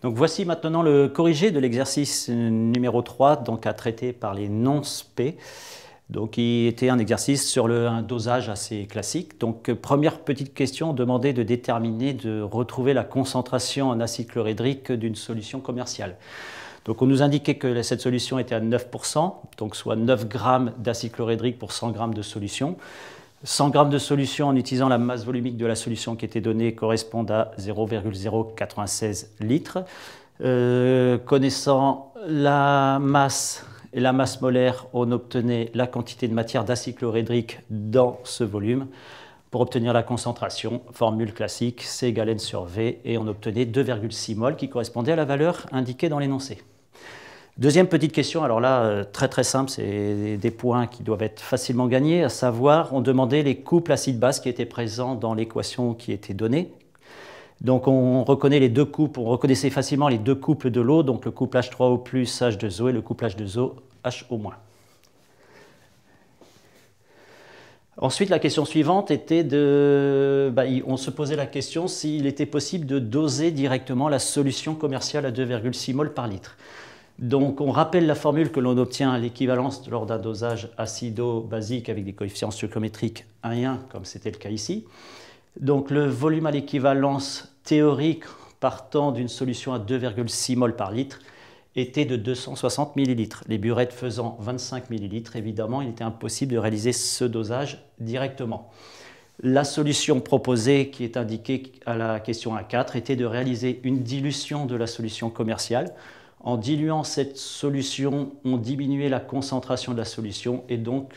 Donc voici maintenant le corrigé de l'exercice numéro 3, donc à traiter par les nonces-P. Donc qui était un exercice sur un dosage assez classique. Donc première petite question, demandait de déterminer, de retrouver la concentration en acide chlorhydrique d'une solution commerciale. Donc on nous indiquait que cette solution était à 9%, donc soit 9 g d'acide chlorhydrique pour 100 g de solution. 100 g de solution en utilisant la masse volumique de la solution qui était donnée correspond à 0,096 litres. Connaissant la masse et la masse molaire, on obtenait la quantité de matière d'acide chlorhydrique dans ce volume. Pour obtenir la concentration, formule classique, C égale N sur V, et on obtenait 2,6 mol qui correspondait à la valeur indiquée dans l'énoncé. Deuxième petite question, alors là, très simple, c'est des points qui doivent être facilement gagnés, à savoir, on demandait les couples acide-base qui étaient présents dans l'équation qui était donnée. Donc on reconnaît les deux couples, on reconnaissait facilement les deux couples de l'eau, donc le couple H3O+, H2O et le couple H2O, HO-. Ensuite, la question suivante était on se posait la question s'il était possible de doser directement la solution commerciale à 2,6 mol par litre. Donc on rappelle la formule que l'on obtient à l'équivalence lors d'un dosage acido-basique avec des coefficients stoichiométriques 1 et 1, comme c'était le cas ici. Donc le volume à l'équivalence théorique partant d'une solution à 2,6 mol par litre était de 260 ml. Les burettes faisant 25 ml, évidemment, il était impossible de réaliser ce dosage directement. La solution proposée, qui est indiquée à la question 1.4, était de réaliser une dilution de la solution commerciale. En diluant cette solution, on diminuait la concentration de la solution et donc,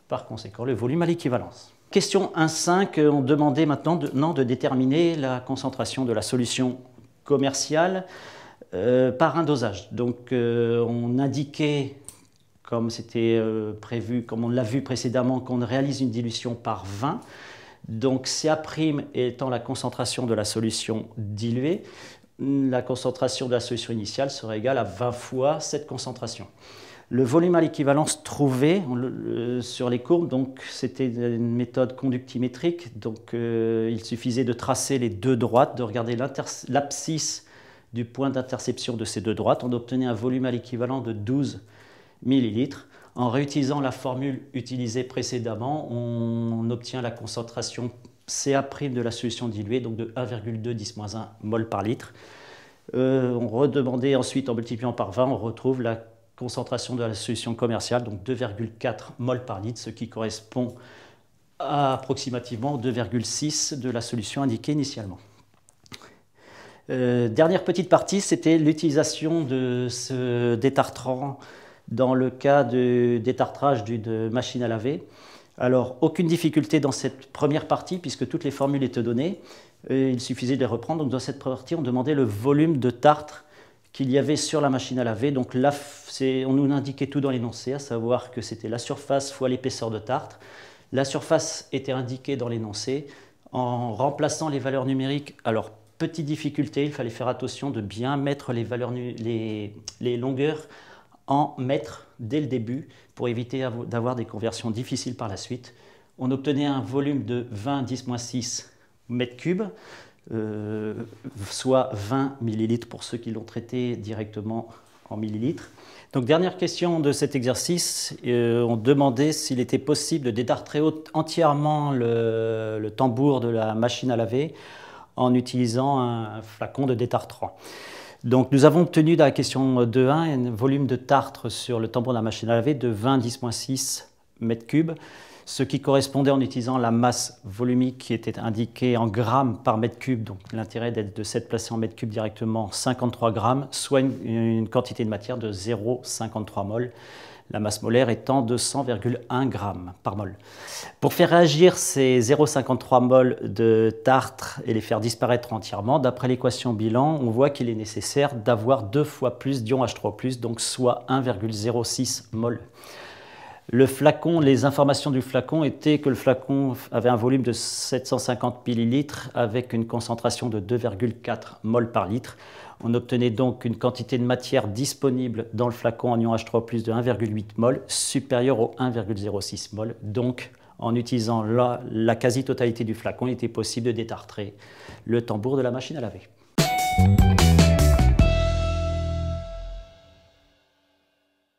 par conséquent, le volume à l'équivalence. Question 1.5, on demandait maintenant de déterminer la concentration de la solution commerciale par un dosage. Donc on indiquait, comme c'était prévu, comme on l'a vu précédemment, qu'on réalise une dilution par 20. Donc Ca' étant la concentration de la solution diluée, la concentration de la solution initiale serait égale à 20 fois cette concentration. Le volume à l'équivalence trouvé sur les courbes, donc c'était une méthode conductimétrique, donc il suffisait de tracer les deux droites, de regarder l'abscisse du point d'interception de ces deux droites. On obtenait un volume à l'équivalent de 12 ml. En réutilisant la formule utilisée précédemment, on obtient la concentration Ca' de la solution diluée, donc de 1,2 10-1 mol par litre. On redemandait ensuite, en multipliant par 20, on retrouve la concentration de la solution commerciale, donc 2,4 mol par litre, ce qui correspond à approximativement 2,6 de la solution indiquée initialement. Dernière petite partie, c'était l'utilisation de ce détartrant dans le cas de détartrage d'une machine à laver. Alors, aucune difficulté dans cette première partie, puisque toutes les formules étaient données. Il suffisait de les reprendre. Donc, dans cette partie, on demandait le volume de tartre qu'il y avait sur la machine à laver. Donc là, on nous indiquait tout dans l'énoncé, à savoir que c'était la surface fois l'épaisseur de tartre. La surface était indiquée dans l'énoncé. En remplaçant les valeurs numériques, alors petite difficulté, il fallait faire attention de bien mettre les longueurs en mètres dès le début pour éviter d'avoir des conversions difficiles par la suite. On obtenait un volume de 20 10-6 mètres cubes, soit 20 millilitres pour ceux qui l'ont traité directement en millilitres. Donc dernière question de cet exercice, on demandait s'il était possible de détartrer entièrement le tambour de la machine à laver en utilisant un flacon de détartrant. Donc nous avons obtenu dans la question 2.1 un volume de tartre sur le tambour de la machine à laver de 20 10-6 mètres cubes, ce qui correspondait en utilisant la masse volumique qui était indiquée en grammes par mètre cube, donc l'intérêt de s'être placé en mètre cube directement, 53 grammes, soit une quantité de matière de 0,53 mol, la masse molaire étant de 100,1 grammes par mol. Pour faire réagir ces 0,53 mol de tartre et les faire disparaître entièrement, d'après l'équation bilan, on voit qu'il est nécessaire d'avoir 2 fois plus d'ion H3+, donc soit 1,06 mol. Le flacon, les informations du flacon étaient que le flacon avait un volume de 750 ml avec une concentration de 2,4 mol par litre. On obtenait donc une quantité de matière disponible dans le flacon en ion H3+ de 1,8 mol, supérieure au 1,06 mol. Donc, en utilisant la quasi-totalité du flacon, il était possible de détartrer le tambour de la machine à laver.